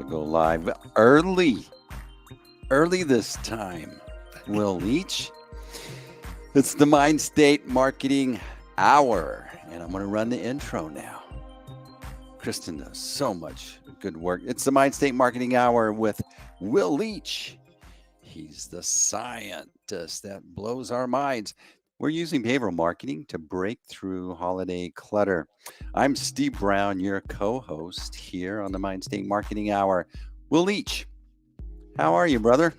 Go live early this time. Will Leach. It's the Mindstate Marketing Hour, and I'm going to run the intro now. Kristen does so much good work. It's the Mindstate Marketing Hour with Will Leach. He's the scientist that blows our minds. We're using behavioral marketing to break through holiday clutter. I'm Steve Brown, your co-host here on the Mindstate Marketing Hour. Will Leach, how are you, brother?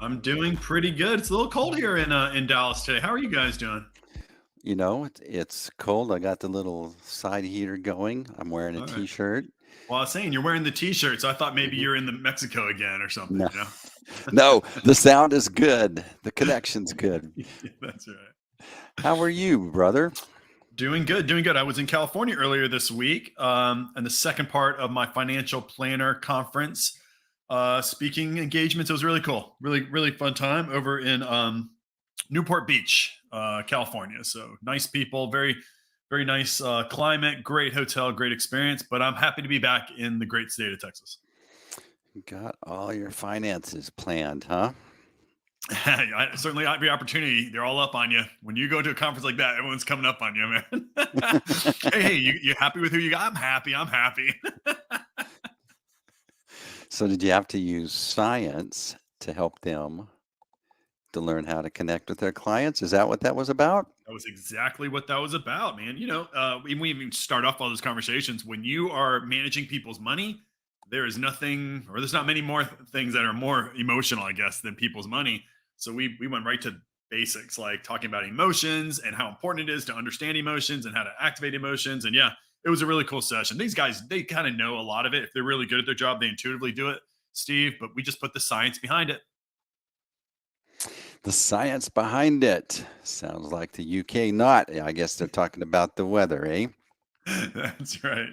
I'm doing pretty good. It's a little cold here in Dallas today. How are you guys doing? You know, it's cold. I got the little side heater going. I'm wearing a All right. t-shirt. Well, I was saying you're wearing the T-shirt, so I thought maybe Mhm. you're in the Mexico again or something. No, You know? no, the sound is good. The connection's good. Yeah, that's right. How are you, brother? Doing good, doing good. I was in California earlier this week, and the second part of my financial planner conference speaking engagements. It was really cool, really fun time over in Newport Beach, California. So nice people, very nice climate, great hotel, great experience. But I'm happy to be back in the great state of Texas. Got all your finances planned, huh? I certainly have the opportunity. They're all up on you. When you go to a conference like that, everyone's coming up on you, man. Hey, you happy with who you got? I'm happy. I'm happy. So did you have to use science to help them to learn how to connect with their clients? Is that what that was about? That was exactly what that was about, man. We even start off all those conversations when you are managing people's money. There is nothing, or there's not many more things that are more emotional, I guess, than people's money. So we went right to basics, like talking about emotions and how important it is to understand emotions and how to activate emotions. And yeah, it was a really cool session. These guys, they kind of know a lot of it. If they're really good at their job, they intuitively do it, Steve. But we just put the science behind it. The science behind it sounds like the UK not. I guess they're talking about the weather, eh? That's right.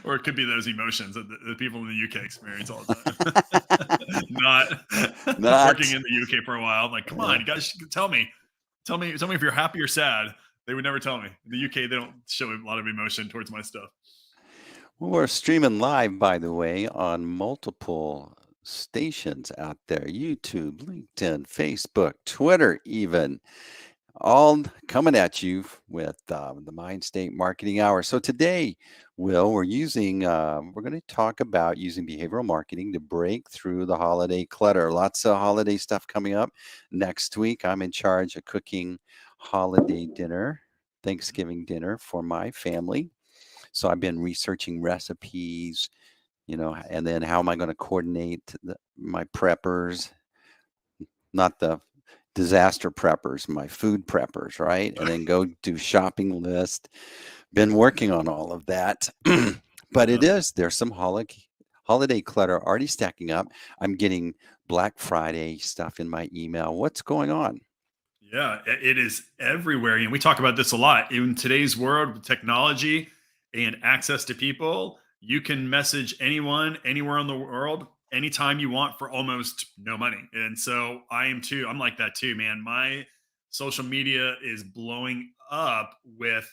Or it could be those emotions that the people in the UK experience all the time. Not working Not. in the UK for a while. I'm like, come on, Yeah. you guys should tell me if you're happy or sad. They would never tell me. In the UK, they don't show a lot of emotion towards my stuff. Well, we're streaming live, by the way, on multiple stations out there: YouTube, LinkedIn, Facebook, Twitter, even. All coming at you with the Mind State Marketing Hour. So today, Will, we're going to talk about using behavioral marketing to break through the holiday clutter. Lots of holiday stuff coming up. Next week, I'm in charge of cooking holiday dinner, Thanksgiving dinner for my family. So I've been researching recipes, and then how am I going to coordinate my preppers, not the disaster preppers, my food preppers, right? And then go do shopping list. Been working on all of that. But Yeah. there's some holiday clutter already stacking up. I'm getting Black Friday stuff in my email. What's going on? Yeah, it is everywhere. And we talk about this a lot. In today's world with technology and access to people, you can message anyone, anywhere in the world, anytime you want for almost no money. And so I am too. I'm like that too, man. My social media is blowing up with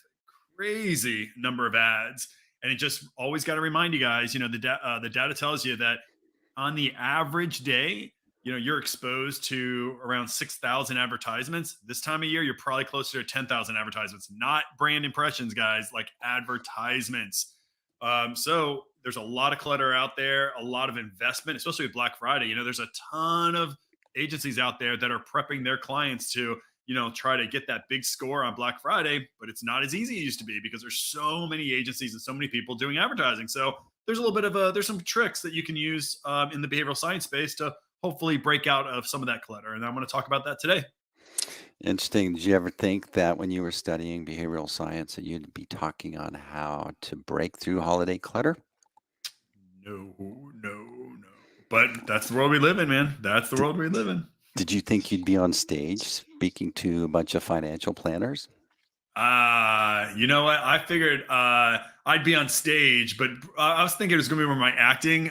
crazy number of ads. And it just always got to remind you guys, the data tells you that on the average day, you're exposed to around 6,000 advertisements. This time of year, you're probably closer to 10,000 advertisements, not brand impressions, guys, like advertisements. So there's a lot of clutter out there, a lot of investment, especially with Black Friday. There's a ton of agencies out there that are prepping their clients to, try to get that big score on Black Friday, but it's not as easy as it used to be because there's so many agencies and so many people doing advertising. So there's a little bit of there's some tricks that you can use in the behavioral science space to hopefully break out of some of that clutter. And I'm going to talk about that today. Interesting. Did you ever think that when you were studying behavioral science that you'd be talking on how to break through holiday clutter? No, no. But that's the world we live in, man. That's the D- world we live in. Did you think you'd be on stage speaking to a bunch of financial planners? You know what? I figured I'd be on stage, but I was thinking it was going to be more my acting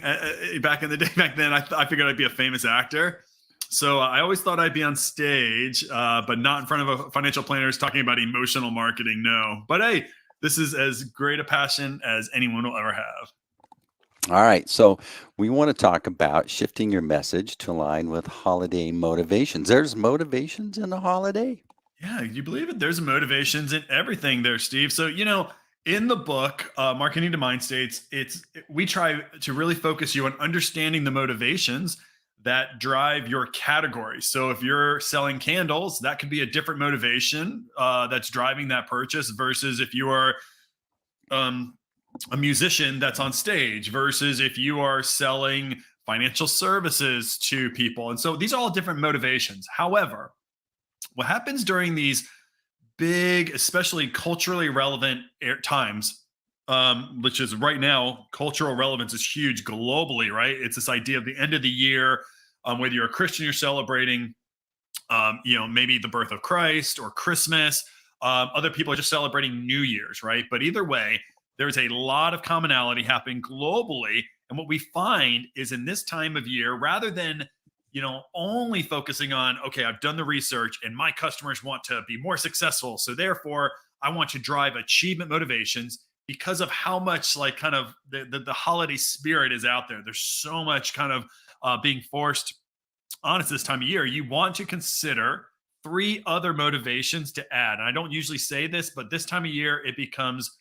back in the day. Back then, I figured I'd be a famous actor. So I always thought I'd be on stage, but not in front of a financial planners talking about emotional marketing. No, but hey, this is as great a passion as anyone will ever have. All right. So we want to talk about shifting your message to align with holiday motivations. There's motivations in the holiday. Yeah, you believe it? There's motivations in everything there, Steve. So, in the book, Marketing to Mind States, we try to really focus you on understanding the motivations that drive your category. So, if you're selling candles, that could be a different motivation that's driving that purchase versus if you are um, a musician that's on stage versus if you are selling financial services to people. And so, these are all different motivations. However, what happens during these big, especially culturally relevant times, which is right now, cultural relevance is huge globally, right? It's this idea of the end of the year, whether you're a Christian, you're celebrating, maybe the birth of Christ or Christmas. Other people are just celebrating New Year's, right? But either way, there's a lot of commonality happening globally. And what we find is in this time of year, rather than only focusing on, okay, I've done the research and my customers want to be more successful. So therefore, I want to drive achievement motivations because of how much like kind of the holiday spirit is out there. There's so much kind of being forced on us this time of year. You want to consider three other motivations to add. And I don't usually say this, but this time of year, it becomes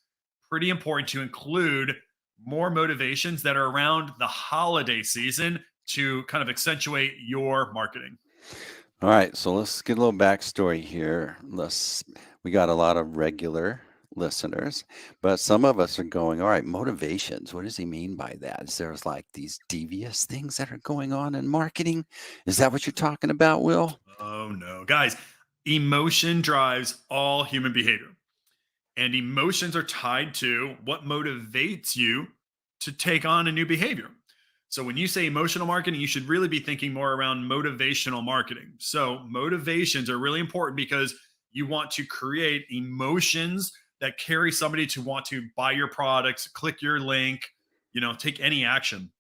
pretty important to include more motivations that are around the holiday season to kind of accentuate your marketing. All right, so let's get a little backstory here. We got a lot of regular listeners, but some of us are going, all right, motivations. What does he mean by that? Is there like these devious things that are going on in marketing? Is that what you're talking about, Will? Oh no, guys, emotion drives all human behavior. And emotions are tied to what motivates you to take on a new behavior. So when you say emotional marketing, you should really be thinking more around motivational marketing. So motivations are really important because you want to create emotions that carry somebody to want to buy your products, click your link, take any action.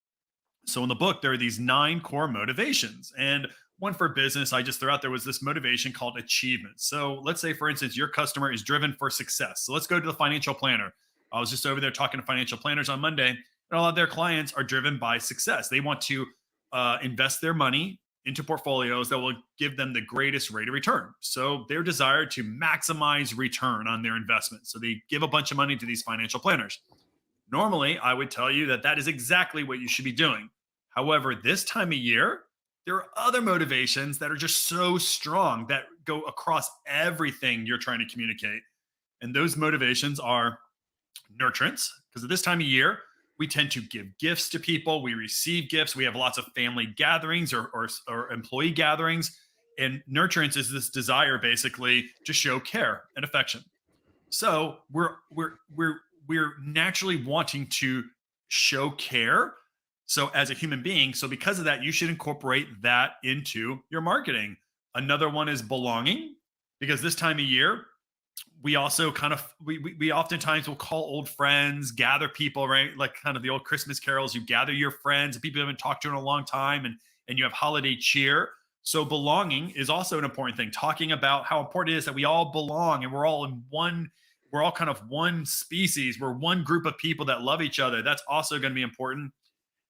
So in the book, there are these 9 core motivations. And one for business I just threw out there was this motivation called achievement. So let's say, for instance, your customer is driven for success. So let's go to the financial planner. I was just over there talking to financial planners on Monday, and a lot of their clients are driven by success. They want to invest their money into portfolios that will give them the greatest rate of return. So they're desired to maximize return on their investment. So they give a bunch of money to these financial planners. Normally, I would tell you that that is exactly what you should be doing. However, this time of year, there are other motivations that are just so strong that go across everything you're trying to communicate. And those motivations are nurturance, because at this time of year, we tend to give gifts to people. We receive gifts. We have lots of family gatherings or employee gatherings. And nurturance is this desire basically to show care and affection. So we're naturally wanting to show care. So as a human being, so because of that, you should incorporate that into your marketing. Another one is belonging, because this time of year, we also kind of we oftentimes will call old friends, gather people, right? Like kind of the old Christmas carols. You gather your friends and people you haven't talked to in a long time, and you have holiday cheer. So belonging is also an important thing. Talking about how important it is that we all belong and we're all in one. We're all kind of one species. We're one group of people that love each other. That's also going to be important.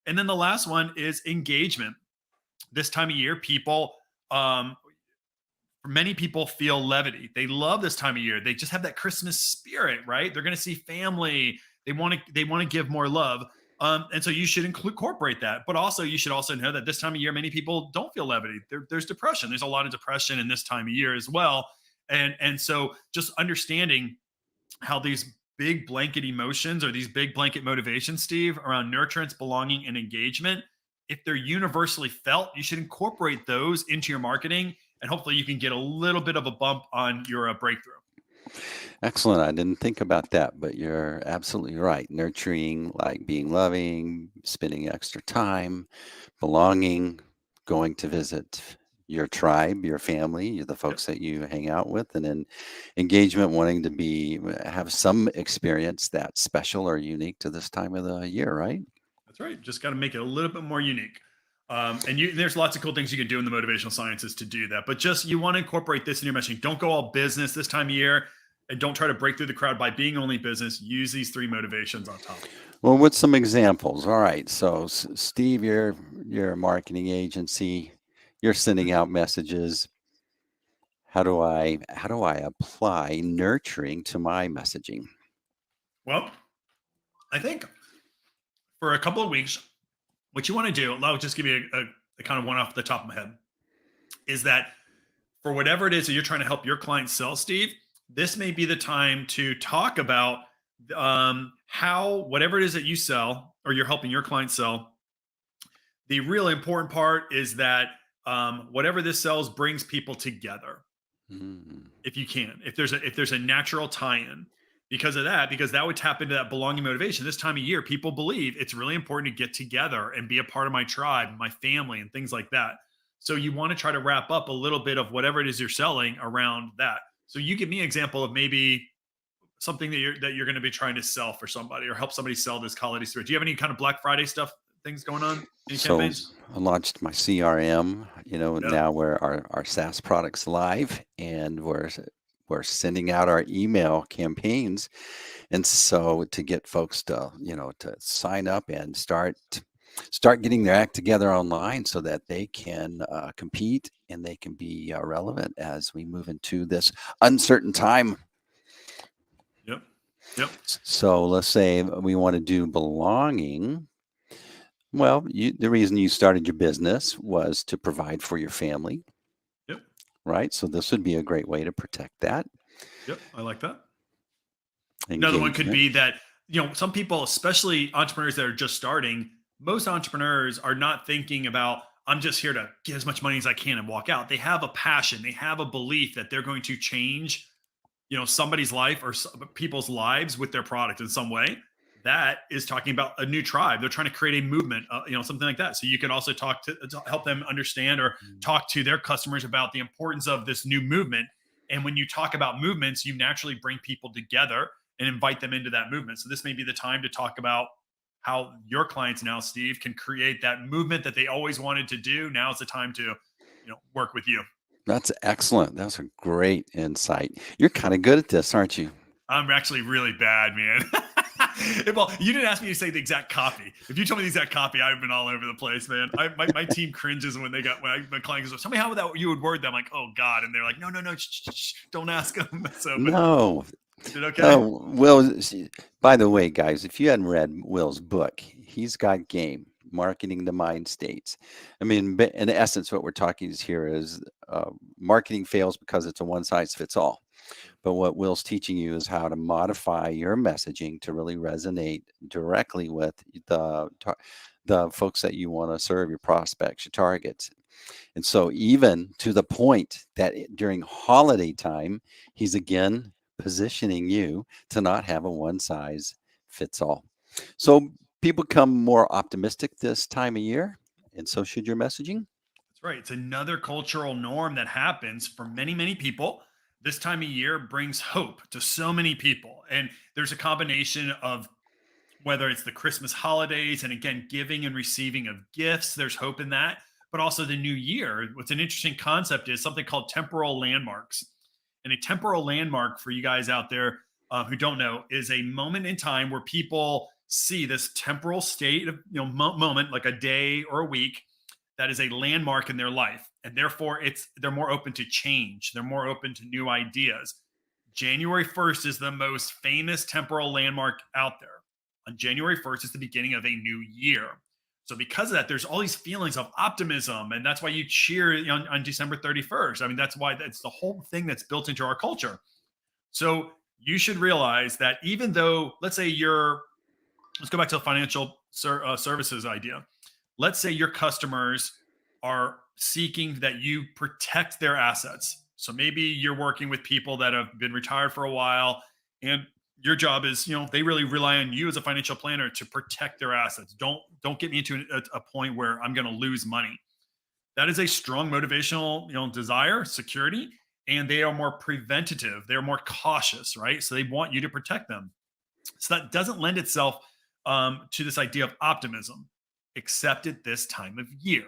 And then the last one is engagement. This time of year, um, many people feel levity. They love this time of year. They just have that Christmas spirit, right? They're going to see family. They want to give more love. And so you should incorporate that. But also, you should also know that this time of year, many people don't feel levity. There's depression. There's a lot of depression in this time of year as well. And so just understanding how these big blanket emotions or these big blanket motivations, Steve, around nurturance, belonging, and engagement, if they're universally felt, you should incorporate those into your marketing, and hopefully you can get a little bit of a bump on your breakthrough. Excellent. I didn't think about that, but you're absolutely right. Nurturing, like being loving, spending extra time, belonging, going to visit your tribe, your family, the Yep, folks that you hang out with, and then engagement, wanting to have some experience that's special or unique to this time of the year, right? that's right. Just got to make it a little bit more unique. There's lots of cool things you can do in the motivational sciences to do that. But just you want to incorporate this in your messaging. Don't go all business this time of year. and don't try to break through the crowd by being only business. Use these three motivations on top. Well, what's some examples? All right. So, Steve, you're a marketing agency. You're sending out messages. How do I apply nurturing to my messaging? Well, I think for a couple of weeks, what you want to do, I'll just give you a kind of one off the top of my head, is that for whatever it is that you're trying to help your clients sell, Steve, this may be the time to talk about how whatever it is that you sell or you're helping your clients sell. The real important part is that whatever this sells brings people together. Mm, If you can, if there's a natural tie-in because of that, because that would tap into that belonging motivation. This time of year, people believe it's really important to get together and be a part of my tribe, my family, and things like that. So you want to try to wrap up a little bit of whatever it is you're selling around that. So you give me an example of maybe something that you're going to be trying to sell for somebody or help somebody sell this holiday spirit. Do you have any kind of Black Friday stuff, things going on? Any So campaigns? I launched my CRM, Yeah. now where our SaaS products live, and we're sending out our email campaigns. And so to get folks to sign up and start getting their act together online so that they can compete and they can be relevant as we move into this uncertain time. Yep. Yep. So let's say we want to do belonging. Well, the reason you started your business was to provide for your family, Yep. right? So this would be a great way to protect that Yep. I like that. Another one could engagement. be that, some people, especially entrepreneurs that are just starting, most entrepreneurs are not thinking about, I'm just here to get as much money as I can and walk out. They have a passion, they have a belief that they're going to change, somebody's life or people's lives with their product in some way. That is talking about a new tribe. They're trying to create a movement, something like that. So you can also to help them understand or Mm. talk to their customers about the importance of this new movement. And when you talk about movements, you naturally bring people together and invite them into that movement. So this may be the time to talk about how your clients now, Steve, can create that movement that they always wanted to do. Now is the time to, work with you. That's excellent. That's a great insight. You're kind of good at this, aren't you? I'm actually really bad, man. Well, you didn't ask me to say the exact copy. If you told me the exact copy, I've been all over the place, man. My team cringes when my client goes, "Tell me how that you would word that." I'm like, "Oh God," and they're like, "No, no, no, don't ask them." So, but No, is it okay? no. Will, by the way, guys, if you hadn't read Will's book, he's got game. Marketing the Mind States. I mean, in essence, what we're talking here is marketing fails because it's a one size fits all. But what Will's teaching you is how to modify your messaging to really resonate directly with the folks that you want to serve, your prospects, your targets. And so, even to the point that during holiday time, he's again positioning you to not have a one size fits all. So, people become more optimistic this time of year, and so should your messaging. That's right. It's another cultural norm that happens for many, many people. This time of year brings hope to so many people, and there's a combination of whether it's the Christmas holidays and again, giving and receiving of gifts, there's hope in that, but also the new year. What's an interesting concept is something called temporal landmarks. And a temporal landmark for you guys out there who don't know is a moment in time where people see this temporal state of moment, like a day or a week, that is a landmark in their life, and therefore they're more open to change. They're more open to new ideas. January 1st is the most famous temporal landmark out there. On January 1st is the beginning of a new year. So because of that, there's all these feelings of optimism, and that's why you cheer on December 31st. I mean, that's the whole thing that's built into our culture. So you should realize that even though, let's say let's go back to the financial services idea. Let's say your customers are seeking that you protect their assets. So maybe you're working with people that have been retired for a while, and your job is, they really rely on you as a financial planner to protect their assets. Don't get me into a point where I'm going to lose money. That is a strong motivational, desire, security, and they are more preventative. They're more cautious, right? So they want you to protect them. So that doesn't lend itself to this idea of optimism, except at this time of year.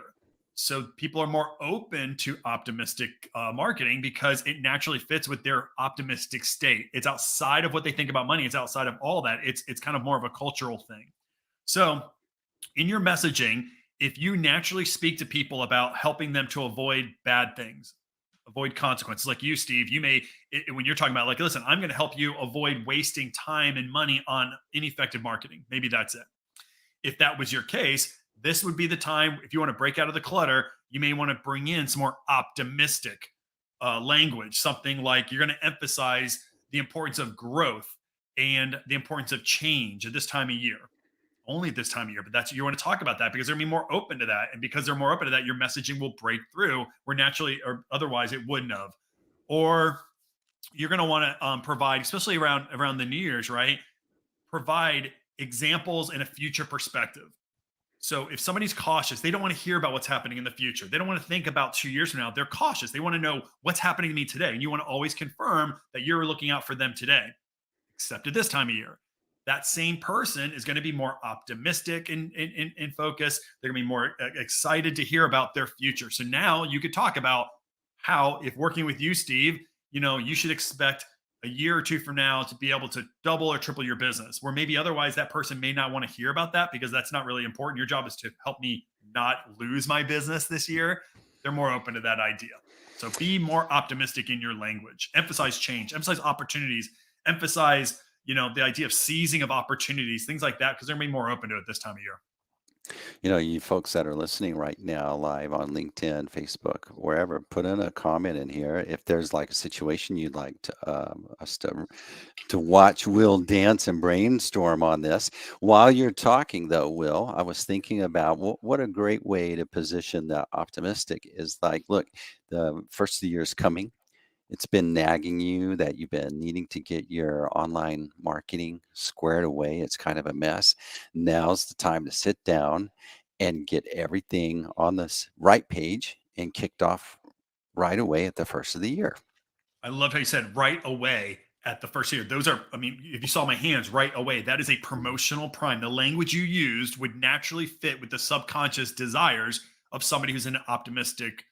So people are more open to optimistic marketing because it naturally fits with their optimistic state. It's outside of what they think about money. It's outside of all that. It's kind of more of a cultural thing. So in your messaging, if you naturally speak to people about helping them to avoid bad things, avoid consequences, like you, Steve, you may, when you're talking about, like, listen, I'm going to help you avoid wasting time and money on ineffective marketing. Maybe that's it. If that was your case, this would be the time. If you want to break out of the clutter, you may want to bring in some more optimistic language, something like you're going to emphasize the importance of growth and the importance of change at this time of year, only at this time of year. But that's, you want to talk about that because they're going to be more open to that. And because they're more open to that, your messaging will break through where naturally or otherwise it wouldn't have. Or you're going to want to provide, especially around the New Year's, right? Provide examples and a future perspective. So if somebody's cautious, they don't want to hear about what's happening in the future. They don't want to think about 2 years from now. They're cautious. They want to know what's happening to me today. And you want to always confirm that you're looking out for them today, except at this time of year. That same person is going to be more optimistic in focus. They're going to be more excited to hear about their future. So now you could talk about how, if working with you, Steve, you should expect a year or two from now to be able to double or triple your business, where maybe otherwise that person may not want to hear about that because that's not really important. Your job is to help me not lose my business this year. They're more open to that idea. So be more optimistic in your language, emphasize change, emphasize opportunities, emphasize, the idea of seizing of opportunities, things like that, because they're going to be more open to it this time of year. You folks that are listening right now live on LinkedIn, Facebook, wherever, put in a comment in here if there's like a situation you'd like to us to watch Will dance and brainstorm on this. While you're talking, though, Will, I was thinking about what a great way to position the optimistic is. Like, look, the first of the year is coming. It's been nagging you that you've been needing to get your online marketing squared away. It's kind of a mess. Now's the time to sit down and get everything on this right page and kicked off right away at the first of the year. I love how you said right away at the first year. Those are, I mean, if you saw my hands, right away, that is a promotional prime. The language you used would naturally fit with the subconscious desires of somebody who's in an optimistic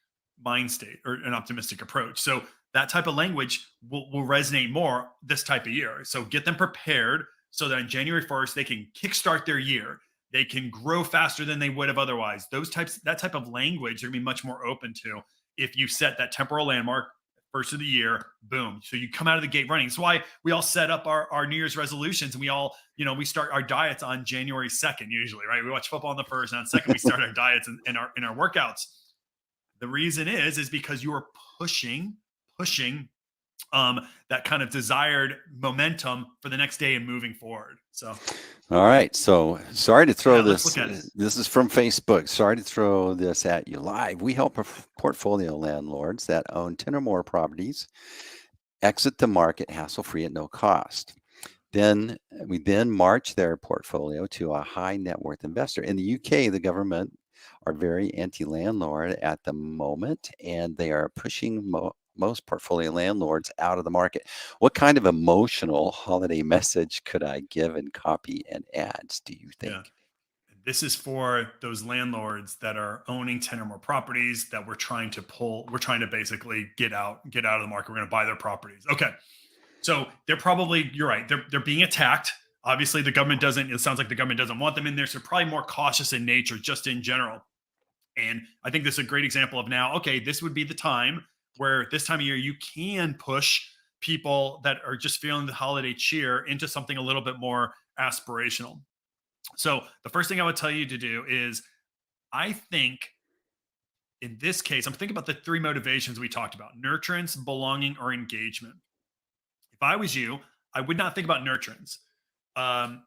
mind state or an optimistic approach. So that type of language will resonate more this type of year. So get them prepared so that on January 1st, they can kickstart their year. They can grow faster than they would have otherwise. That type of language, they're gonna be much more open to if you set that temporal landmark first of the year, boom. So you come out of the gate running. That's why we all set up our New Year's resolutions, and we all, we start our diets on January 2nd, usually, right? We watch football on the first, and on second, we start our diets and our workouts. The reason is because you are pushing that kind of desired momentum for the next day and moving forward. So All right. So sorry to throw let's this. look at it. This is from Facebook. Sorry to throw this at you live. We help portfolio landlords that own 10 or more properties exit the market hassle-free at no cost. Then we march their portfolio to a high net worth investor. In the UK, the government are very anti-landlord at the moment, and they are pushing most portfolio landlords out of the market. What kind of emotional holiday message could I give in copy and ads, do you think? Yeah. This is for those landlords that are owning 10 or more properties that we're trying to basically get out of the market. We're going to buy their properties. Okay. So you're right. They're being attacked. Obviously it sounds like the government doesn't want them in there. So probably more cautious in nature, just in general. And I think this is a great example of now, okay, this would be the time where this time of year you can push people that are just feeling the holiday cheer into something a little bit more aspirational. So the first thing I would tell you to do is, I think in this case, I'm thinking about the three motivations we talked about: nurturance, belonging, or engagement. If I was you, I would not think about nurturance, um,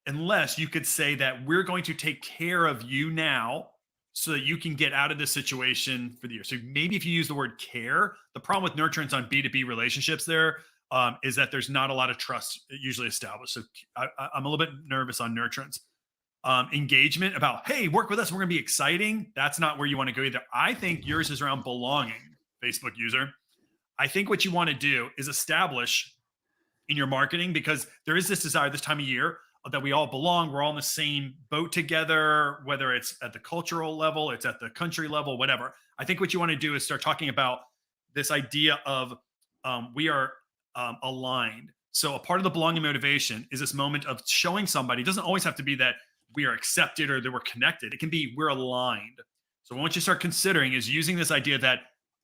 unless you could say that we're going to take care of you now so that you can get out of this situation for the year. So maybe if you use the word care, the problem with nurturance on B2B relationships there is that there's not a lot of trust usually established. So I'm a little bit nervous on nurturance. Engagement about, hey, work with us, we're going to be exciting. That's not where you want to go either. I think yours is around belonging, Facebook user. I think what you want to do is establish in your marketing, because there is this desire this time of year that we all belong. We're all in the same boat together, whether it's at the cultural level, it's at the country level, whatever. I think what you want to do is start talking about this idea of we are aligned. So a part of the belonging motivation is this moment of showing somebody. It doesn't always have to be that we are accepted or that we're connected. It can be we're aligned. So what you start considering is using this idea that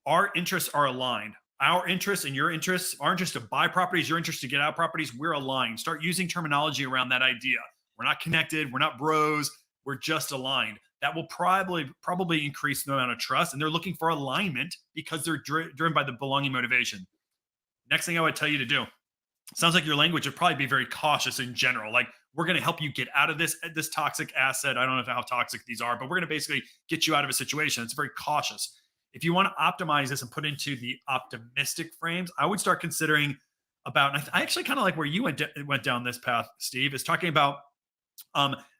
our interests are aligned. Our interests and your interests, our interest to buy properties, your interest to get out properties, we're aligned. Start using terminology around that idea. We're not connected, we're not bros, we're just aligned. That will probably increase the amount of trust. And they're looking for alignment because they're driven by the belonging motivation. Next thing I would tell you to do, sounds like your language would probably be very cautious in general. Like, we're going to help you get out of this toxic asset. I don't know how toxic these are, but we're going to basically get you out of a situation. It's very cautious. If you want to optimize this and put into the optimistic frames, I would start considering about. And I actually kind of like where you went down this path, Steve, is talking about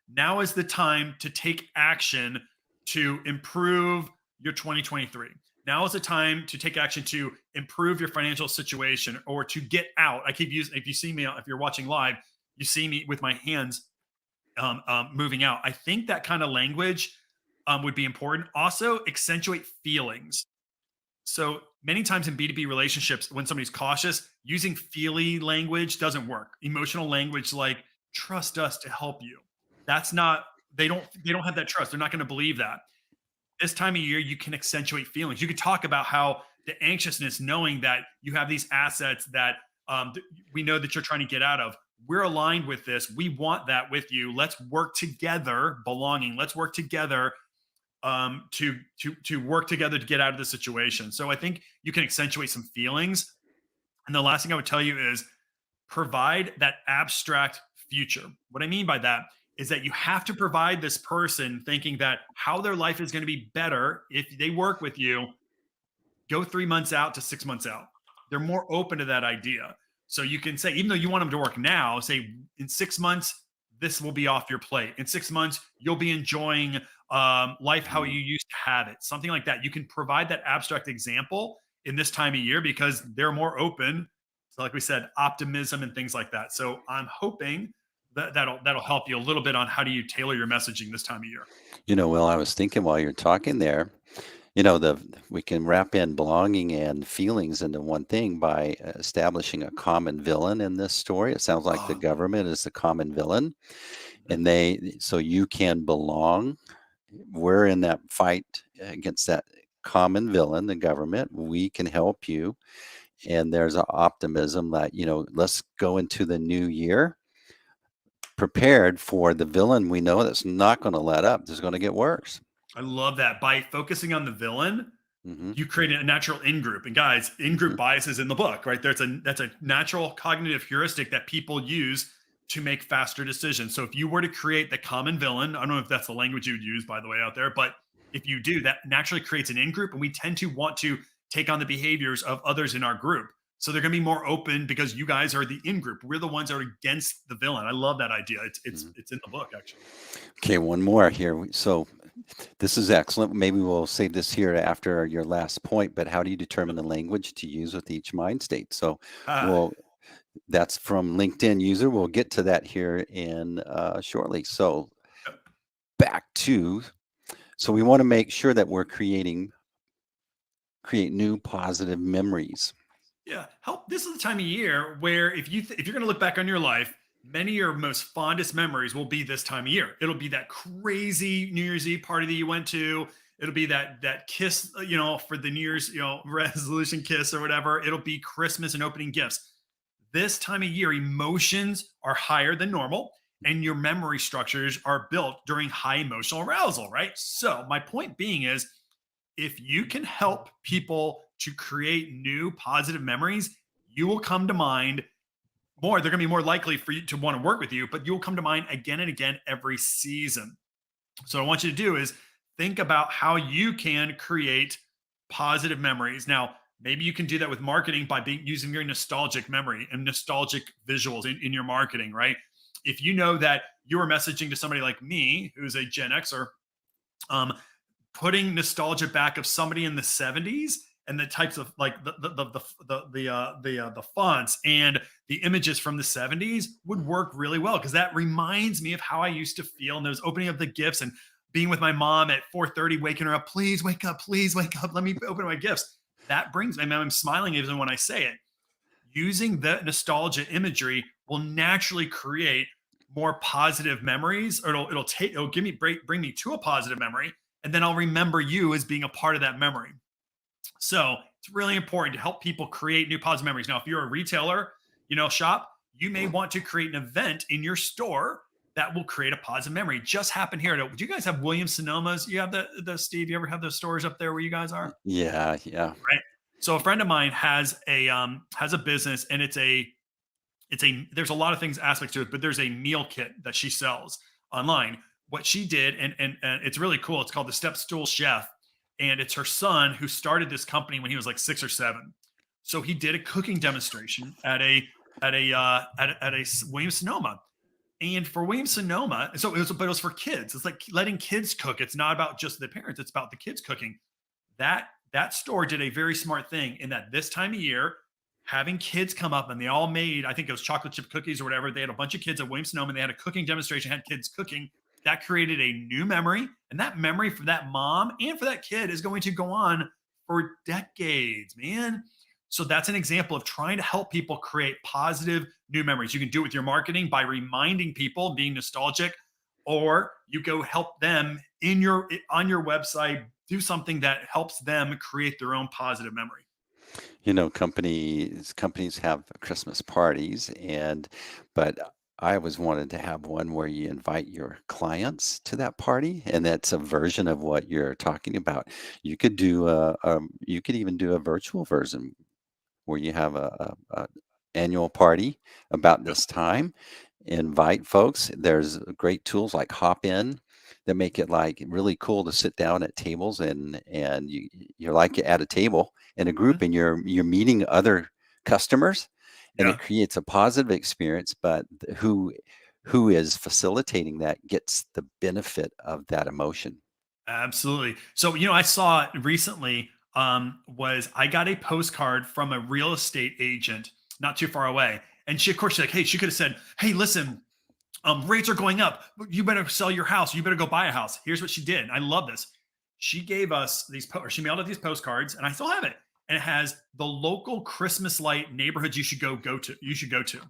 now is the time to take action to improve your 2023. Now is the time to take action to improve your financial situation or to get out. I keep using, if you see me, if you're watching live, you see me with my hands moving out. I think that kind of language would be important. Also, accentuate feelings. So many times in B2B relationships, when somebody's cautious, using feely language doesn't work. Emotional language like trust us to help you. That's not, they don't have that trust. They're not going to believe that. This time of year, you can accentuate feelings. You could talk about how the anxiousness, knowing that you have these assets that we know that you're trying to get out of. We're aligned with this. We want that with you. Let's work together, belonging. Let's work together to work together to get out of the situation. So I think you can accentuate some feelings. And the last thing I would tell you is provide that abstract future. What I mean by that is that you have to provide this person thinking that how their life is going to be better if they work with you. Go 3 months out to 6 months out. They're more open to that idea. So you can say, even though you want them to work now, say in 6 months, this will be off your plate. In 6 months, you'll be enjoying life how you used to have it. Something like that. You can provide that abstract example in this time of year because they're more open. So like we said, optimism and things like that. So I'm hoping that'll help you a little bit on how do you tailor your messaging this time of year. Well, I was thinking while you're talking there, we can wrap in belonging and feelings into one thing by establishing a common villain in this story. It sounds like the Oh, government is the common villain, mhm. and so you can belong. We're in that fight against that common villain, the government. We can help you, and there's an optimism that let's go into the new year prepared for the villain we know that's not going to let up. It's going to get worse. I love that. By focusing on the villain, Hmm. you create a natural in group. And guys, in group bias is in the book, right? That's a natural cognitive heuristic that people use to make faster decisions. So if you were to create the common villain, I don't know if that's the language you would use, by the way, out there, but if you do, that naturally creates an in group, and we tend to want to take on the behaviors of others in our group. So they're going to be more open because you guys are the in group. We're the ones that are against the villain. I love that idea. It's in the book actually. Okay, one more here. So this is excellent. Maybe we'll save this here after your last point, but how do you determine the language to use with each mind state? So Ah, we'll that's from LinkedIn user. We'll get to that here in shortly. So yep. back to so we want to make sure that we're create new positive memories. Yeah, help. This is the time of year where if you're going to look back on your life, many of your most fondest memories will be this time of year. It'll be that crazy New Year's Eve party that you went to. It'll be that kiss, for the New Year's, resolution kiss or whatever. It'll be Christmas and opening gifts. This time of year, emotions are higher than normal, and your memory structures are built during high emotional arousal, right? So my point being is if you can help people to create new positive memories, you will come to mind more. They're going to be more likely for you to want to work with you, but you'll come to mind again and again every season. So, what I want you to do is think about how you can create positive memories. Now, maybe you can do that with marketing by using very nostalgic memory and nostalgic visuals in your marketing, right? If you know that you are messaging to somebody like me, who's a Gen Xer, um, putting nostalgia back of somebody in the 70s and the types of like the fonts and the images from the 70s would work really well because that reminds me of how I used to feel in those opening of the gifts and being with my mom at 4:30, waking her up. Please wake up. Let me open my gifts. That brings me. I'm smiling even when I say it. Using the nostalgia imagery will naturally create more positive memories, or it'll give me bring me to a positive memory, and then I'll remember you as being a part of that memory. So it's really important to help people create new positive memories. Now, if you're a retailer, shop, you may want to create an event in your store that will create a positive memory. Just happened here. Do you guys have Williams Sonomas? You have the Steve. You ever have those stores up there where you guys are? Yeah, yeah. Right. So a friend of mine has a business, and it's a there's a lot of things aspects to it, but there's a meal kit that she sells online. What she did, and it's really cool. It's called the Step Stool Chef, and it's her son who started this company when he was like 6 or 7. So he did a cooking demonstration at a Williams Sonoma, and for Williams Sonoma, but it was for kids. It's like letting kids cook. It's not about just the parents. It's about the kids cooking. That store did a very smart thing in that this time of year, having kids come up and they all made, I think it was chocolate chip cookies or whatever. They had a bunch of kids at Williams Sonoma and they had a cooking demonstration, had kids cooking. That created a new memory. And that memory for that mom and for that kid is going to go on for decades, man. So that's an example of trying to help people create positive new memories. You can do it with your marketing by reminding people, being nostalgic, or you go help them on your website, do something that helps them create their own positive memory. Companies have Christmas parties, but I always wanted to have one where you invite your clients to that party, and that's a version of what you're talking about. You could even do a virtual version where you have a annual party about Yep. this time. Invite folks. There's great tools like Hop In that make it like really cool to sit down at tables, and you're like at a table in a group, Mhm. and you're meeting other customers, and Yeah. it creates a positive experience. But who is facilitating that gets the benefit of that emotion. Absolutely. So, I saw recently, was I got a postcard from a real estate agent not too far away. And she, of course, she's like, hey, she could have said, hey, listen, rates are going up. You better sell your house. You better go buy a house. Here's what she did. I love this. She gave us or she mailed out these postcards, and I still have it. And it has the local Christmas light neighborhoods go to. You should go to.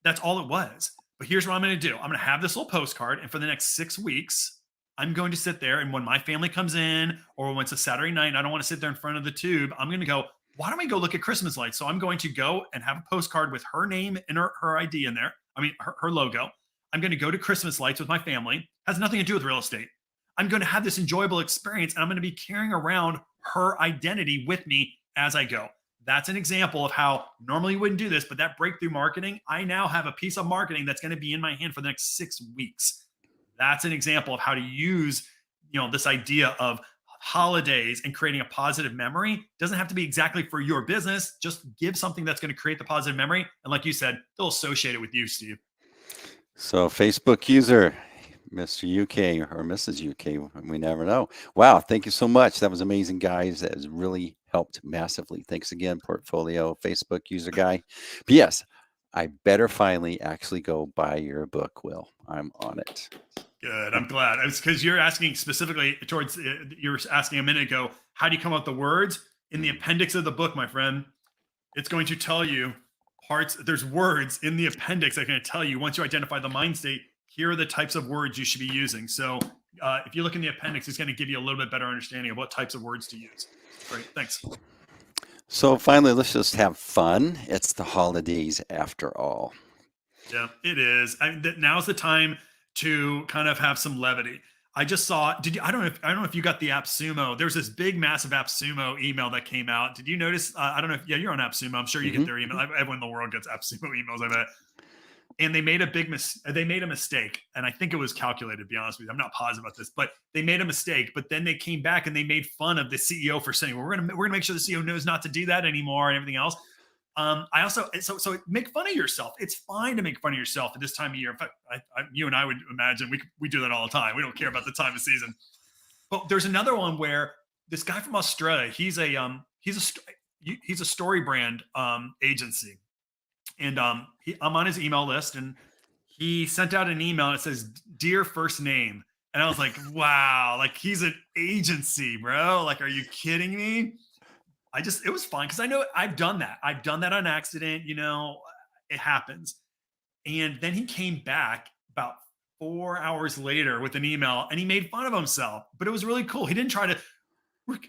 That's all it was. But here's what I'm going to do. I'm going to have this little postcard, and for the next 6 weeks, I'm going to sit there. And when my family comes in, or when it's a Saturday night, and I don't want to sit there in front of the tube, I'm going to go, why don't we go look at Christmas lights? So I'm going to go and have a postcard with her name and her ID in there. I mean, her logo. I'm going to go to Christmas lights with my family. Has nothing to do with real estate. I'm going to have this enjoyable experience, and I'm going to be carrying around her identity with me as I go. That's an example of how normally you wouldn't do this, but that breakthrough marketing, I now have a piece of marketing that's going to be in my hand for the next 6 weeks. That's an example of how to use, this idea of holidays and creating a positive memory. It doesn't have to be exactly for your business. Just give something that's going to create the positive memory. And like you said, they'll associate it with you, Steve. So Facebook user, Mr. UK or Mrs. UK, we never know. Wow, thank you so much. That was amazing, guys. That has really helped massively. Thanks again, Portfolio Facebook user guy. P.S. I better finally actually go buy your book, Will. I'm on it. Good. I'm glad. It's because you're asking specifically towards, you were asking a minute ago, how do you come up with the words? In the appendix of the book, my friend, it's going to tell you there's words in the appendix that are going to tell you once you identify the mind state, here are the types of words you should be using. So if you look in the appendix, it's going to give you a little bit better understanding of what types of words to use. Great. Thanks. So finally, let's just have fun. It's the holidays after all. Yeah, it is. Now's the time to kind of have some levity. I just saw. Did you? I don't know if you got the AppSumo. There's this big, massive AppSumo email that came out. Did you notice? I don't know. Yeah, you're on AppSumo. I'm sure you get Mhm. their email. Everyone in the world gets AppSumo emails. I bet. And they made they made a mistake, and I think it was calculated. To be honest with you, I'm not positive about this, but they made a mistake. But then they came back and they made fun of the CEO for saying, well, we're gonna make sure the CEO knows not to do that anymore and everything else. I also so make fun of yourself. It's fine to make fun of yourself at this time of year. In fact, you and I would imagine we do that all the time. We don't care about the time of season. But there's another one where this guy from Australia. He's a story brand agency, and I'm on his email list, and he sent out an email that says "Dear First Name," and I was like, "Wow, like he's an agency, bro! Like, are you kidding me?" It was fun because I know I've done that. I've done that on accident. It happens. And then he came back about 4 hours later with an email, and he made fun of himself. But it was really cool. He didn't try to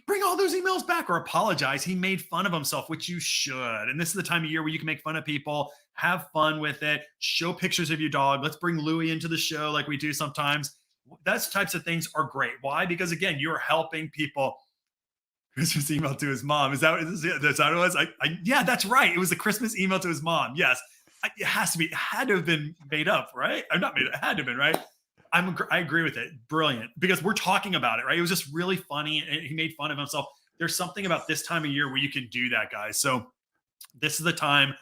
bring all those emails back or apologize. He made fun of himself, which you should. And this is the time of year where you can make fun of people, have fun with it, show pictures of your dog. Let's bring Louie into the show like we do sometimes. Those types of things are great. Why? Because again, you're helping people. Christmas email to his mom. Is that what it was? Yeah, that's right. It was a Christmas email to his mom. Yes. It has to be. It had to have been made up, right? I'm not made up. It had to have been, right? I agree with it. Brilliant. Because we're talking about it, right? It was just really funny. And he made fun of himself. There's something about this time of year where you can do that, guys. So this is the time,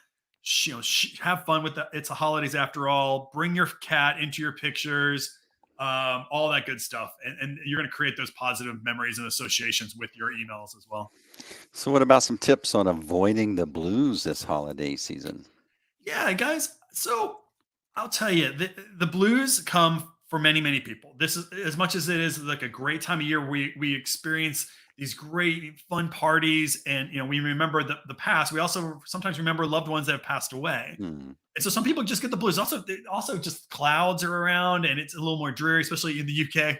have fun with that. It's the holidays after all. Bring your cat into your pictures, all that good stuff. And you're going to create those positive memories and associations with your emails as well. So, what about some tips on avoiding the blues this holiday season? Yeah, guys. So I'll tell you, the blues come for many, many people. This is as much as it is like a great time of year. We experience these great fun parties, and we remember the past. We also sometimes remember loved ones that have passed away. Hmm. And so some people just get the blues. Also just clouds are around, and it's a little more dreary, especially in the UK.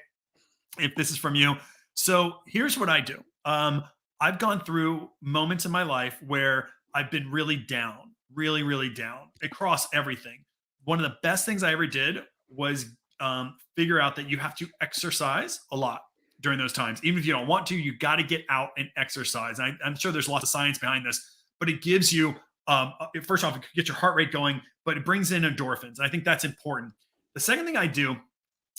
If this is from you, so here's what I do. I've gone through moments in my life where I've been really down, really, really down across everything. One of the best things I ever did was figure out that you have to exercise a lot during those times. Even if you don't want to, you got to get out and exercise. I'm sure there's lots of science behind this, but it gives you, first off, it gets your heart rate going, but it brings in endorphins. I think that's important. The second thing I do,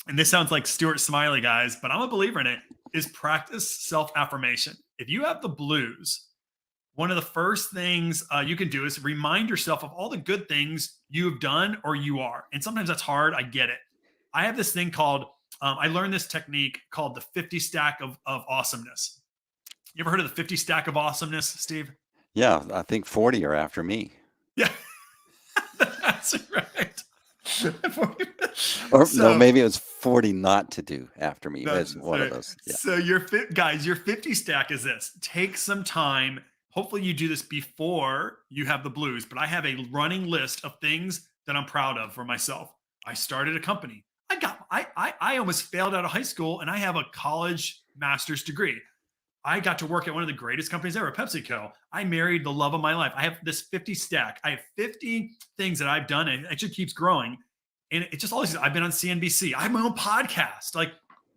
and this sounds like Stuart Smiley, guys, but I'm a believer in it, is practice self-affirmation. If you have the blues, one of the first things you can do is remind yourself of all the good things you've done or you are. And sometimes that's hard. I get it. I have this thing called, I learned this technique called the 50 stack of awesomeness. You ever heard of the 50 stack of awesomeness, Steve? Yeah, I think 40 are after me. Yeah, that's right. Or no, maybe it was 40 not to do after me. That's It's one of those. Yeah. So guys, your 50 stack is this. Take some time. Hopefully you do this before you have the blues, but I have a running list of things that I'm proud of for myself. I started a company. I almost failed out of high school, and I have a college master's degree. I got to work at one of the greatest companies ever, PepsiCo. I married the love of my life. I have this 50 stack. I have 50 things that I've done, and it just keeps growing. And it just always, I've been on CNBC. I have my own podcast.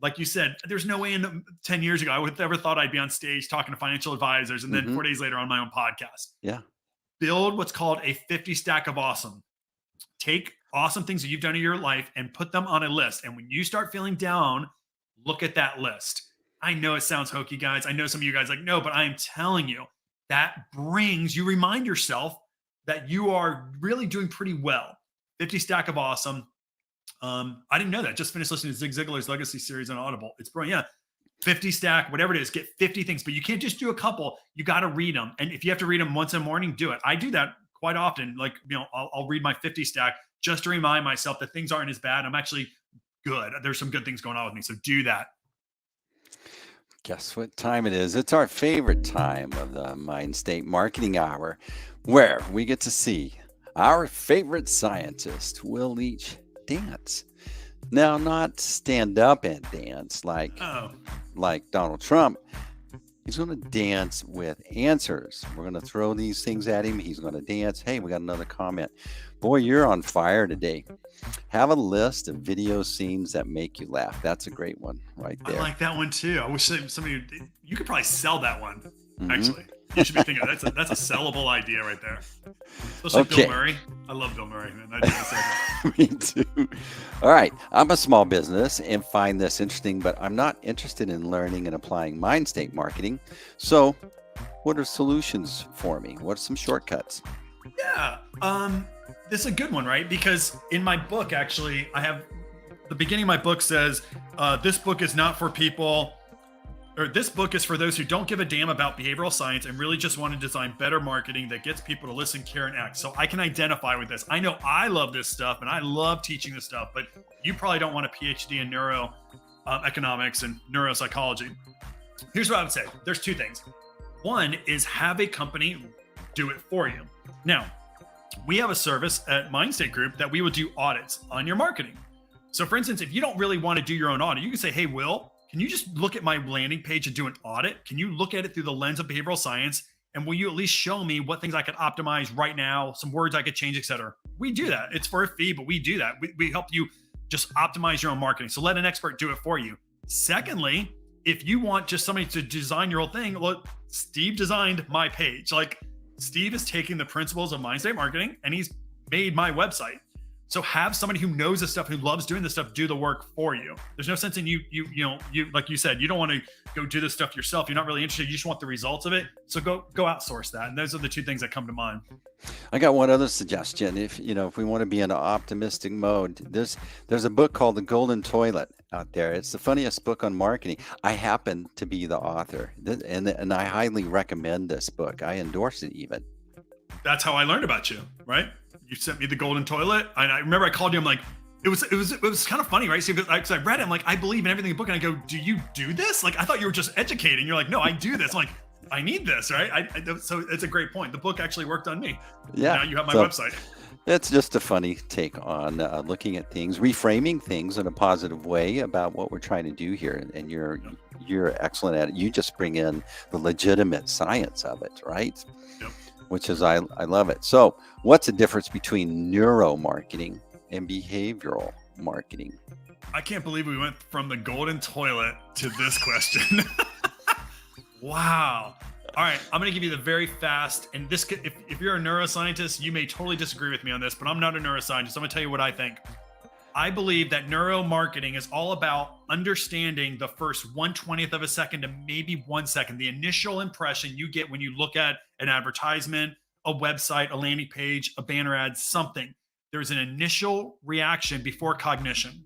Like you said, there's no way in 10 years ago I would have ever thought I'd be on stage talking to financial advisors, and then 4 days later on my own podcast. Yeah. Build what's called a 50 stack of awesome. Take awesome things that you've done in your life and put them on a list. And when you start feeling down, look at that list. I know it sounds hokey, guys. I know some of you guys like, no, but I am telling you, that you remind yourself that you are really doing pretty well. 50 stack of awesome. I didn't know that. Just finished listening to Zig Ziglar's Legacy series on Audible. It's brilliant. Yeah. 50 stack, whatever it is, get 50 things, but you can't just do a couple. You got to read them. And if you have to read them once in the morning, do it. I do that quite often. Like, I'll read my 50 stack just to remind myself that things aren't as bad. I'm actually good. There's some good things going on with me. So do that. Guess what time it is? It's our favorite time of the Mindstate Marketing Hour, where we get to see our favorite scientist will each dance. Now, not stand up and dance like Donald Trump. He's going to dance with answers. We're going to throw these things at him. He's going to dance. Hey, we got another comment. Boy, you're on fire today. Have a list of video scenes that make you laugh. That's a great one right there. I like that one too. I wish somebody, you could probably sell that one, actually. You should be thinking that's a sellable idea right there. Especially Bill Murray. I love Bill Murray, man. I do the same thing. Me too. All right. I'm a small business and find this interesting, but I'm not interested in learning and applying Mindstate marketing. So what are solutions for me? What are some shortcuts? Yeah. This is a good one, right? Because in my book, actually, I have the beginning of my book says, this book is not for people or this book is for those who don't give a damn about behavioral science and really just want to design better marketing that gets people to listen, care, and act. So I can identify with this. I know I love this stuff and I love teaching this stuff, but you probably don't want a PhD in neuro economics and neuropsychology. Here's what I would say. There's two things. One is have a company do it for you. Now, we have a service at Mindstate Group that we will do audits on your marketing. So for instance, if you don't really want to do your own audit, you can say, hey, Will, can you just look at my landing page and do an audit? Can you look at it through the lens of behavioral science? And will you at least show me what things I could optimize right now, some words I could change, et cetera? We do that. It's for a fee, but we do that. We help you just optimize your own marketing. So let an expert do it for you. Secondly, if you want just somebody to design your whole thing, look, Steve designed my page. Like Steve is taking the principles of Mindstate Marketing and he's made my website. So have somebody who knows this stuff, who loves doing this stuff, do the work for you. There's no sense in you like you said, you don't want to go do this stuff yourself. You're not really interested. You just want the results of it. So go outsource that. And those are the two things that come to mind. I got one other suggestion. If we want to be in an optimistic mode, there's a book called The Golden Toilet out there. It's the funniest book on marketing. I happen to be the author, and I highly recommend this book. I endorse it even. That's how I learned about you, right? You sent me The Golden Toilet, and I remember I called you. I'm like, it was kind of funny, right? Because I read it, I'm like, I believe in everything in the book, and I go, do you do this? Like, I thought you were just educating. You're like, no, I do this. I'm like, I need this, right? So it's a great point. The book actually worked on me. Yeah. Now you have my website. It's just a funny take on looking at things, reframing things in a positive way about what we're trying to do here. And you're excellent at it. You just bring in the legitimate science of it, right? Yep. Which is, I love it. So what's the difference between neuromarketing and behavioral marketing? I can't believe we went from the golden toilet to this question. Wow. All right. I'm going to give you the very fast, and this, if you're a neuroscientist, you may totally disagree with me on this, but I'm not a neuroscientist. I'm going to tell you what I think. I believe that neuromarketing is all about understanding the first 1/20th of a second to maybe 1 second, the initial impression you get when you look at an advertisement, a website, a landing page, a banner ad, something. There's an initial reaction before cognition.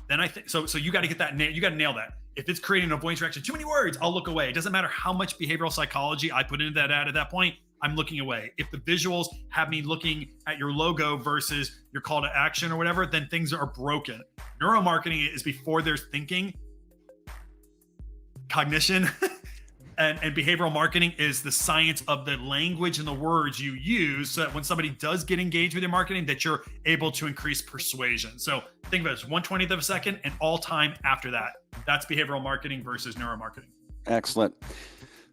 Then I think so you got to get that. You got to nail that. If it's creating an avoidance reaction, too many words, I'll look away. It doesn't matter how much behavioral psychology I put into that ad at that point. I'm looking away. If the visuals have me looking at your logo versus your call to action or whatever, then things are broken. Neuromarketing is before there's thinking, cognition, and behavioral marketing is the science of the language and the words you use so that when somebody does get engaged with your marketing, that you're able to increase persuasion. So think of it as 1/20th of a second and all time after that. That's behavioral marketing versus neuromarketing. Excellent.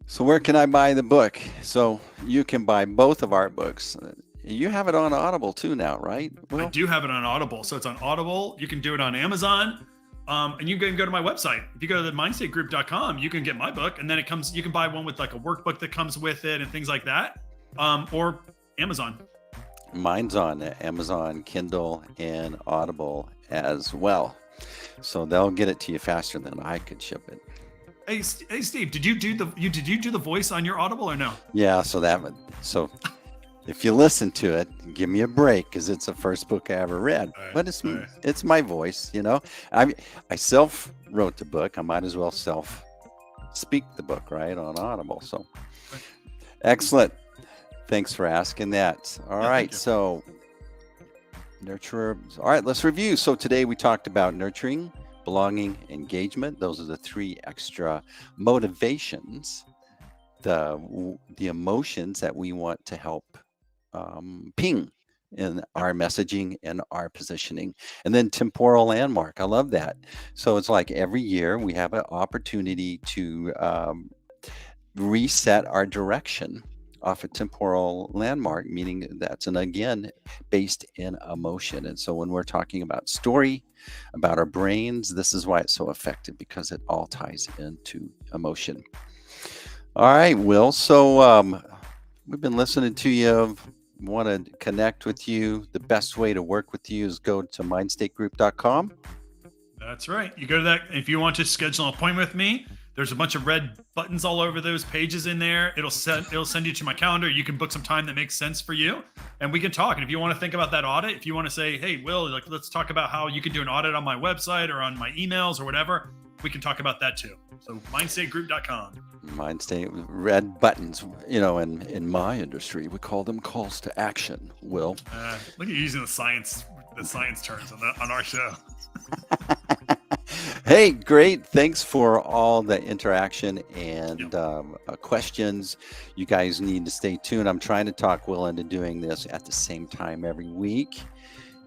So where can I buy the book? So you can buy both of our books. You have it on Audible too now, right? Well, I do have it on Audible. So it's on Audible. You can do it on Amazon. And you can go to my website. If you go to the mindstategroup.com, you can get my book. And then you can buy one with like a workbook that comes with it and things like that. Or Amazon. Mine's on Amazon, Kindle, and Audible as well. So they'll get it to you faster than I could ship it. Hey, Steve, did you do the voice on your Audible or no? Yeah, so if you listen to it, give me a break because it's the first book I ever read. Right, but it's my voice, I self wrote the book. I might as well self speak the book, right, on Audible. So excellent. Thanks for asking that. All right, so nurture. All right, let's review. So today we talked about nurturing, belonging, engagement. Those are the three extra motivations, the emotions that we want to help ping in our messaging and our positioning. And then temporal landmark. I love that. So it's like every year we have an opportunity to reset our direction off a temporal landmark, meaning that's, and again, based in emotion. And so when we're talking about story, about our brains, this is why it's so effective, because it all ties into emotion. All right, Will. So we've been listening to you. Want to connect with you. The best way to work with you is go to mindstategroup.com. That's right. You go to that. If you want to schedule an appointment with me, there's a bunch of red buttons all over those pages in there. It'll send you to my calendar. You can book some time that makes sense for you, and we can talk. And if you want to think about that audit, if you want to say, hey, Will, let's talk about how you can do an audit on my website or on my emails or whatever, we can talk about that too. So mindstategroup.com. Mindstate red buttons, in my industry, we call them calls to action. Will. Look at you using the science terms on our show. Hey, great. Thanks for all the interaction and questions. You guys need to stay tuned. I'm trying to talk Will into doing this at the same time every week.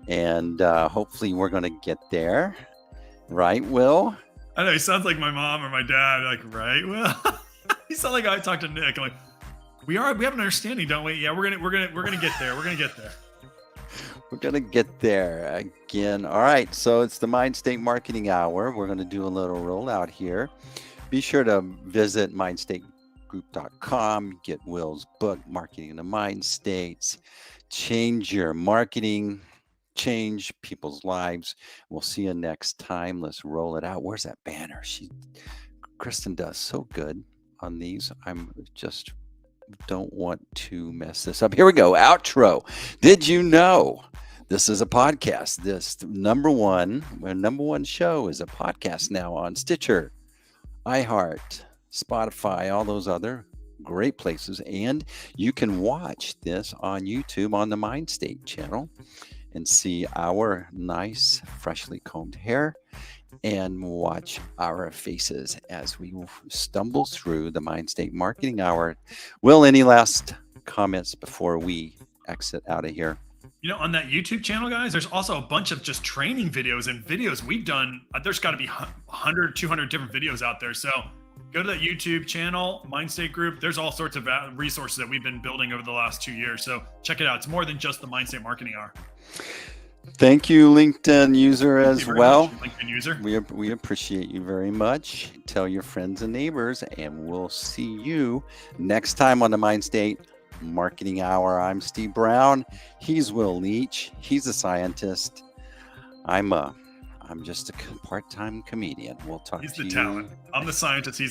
And hopefully we're going to get there. Right, Will? I know, he sounds like my mom or my dad. Like, right, Will? He sounds like I talked to Nick. I'm like, we have an understanding, don't we? Yeah, we're gonna get there. We're gonna get there. We're going to get there again. All right. So it's the Mindstate Marketing Hour. We're going to do a little rollout here. Be sure to visit mindstategroup.com. Get Will's book, Marketing the Mind States. Change your marketing. Change people's lives. We'll see you next time. Let's roll it out. Where's that banner? Kristen does so good on these. I'm just don't want to mess this up. Here we go. Outro. Did you know this is a podcast? This number one show is a podcast now on Stitcher, iHeart, Spotify, all those other great places. And you can watch this on YouTube on the Mindstate channel and see our nice, freshly combed hair and watch our faces as we stumble through the Mindstate Marketing Hour. Will, any last comments before we exit out of here? On that YouTube channel, guys, there's also a bunch of just training videos and videos we've done. There's got to be 100, 200 different videos out there. So go to that YouTube channel, Mindstate Group. There's all sorts of resources that we've been building over the last 2 years. So check it out. It's more than just the Mindstate Marketing Hour. Thank you, LinkedIn user as well. LinkedIn user. We appreciate you very much. Tell your friends and neighbors, and we'll see you next time on the Mindstate Marketing Hour. I'm Steve Brown. He's Will Leach. He's a scientist. I'm just a part-time comedian. We'll talk to you. He's the talent. I'm the scientist. He's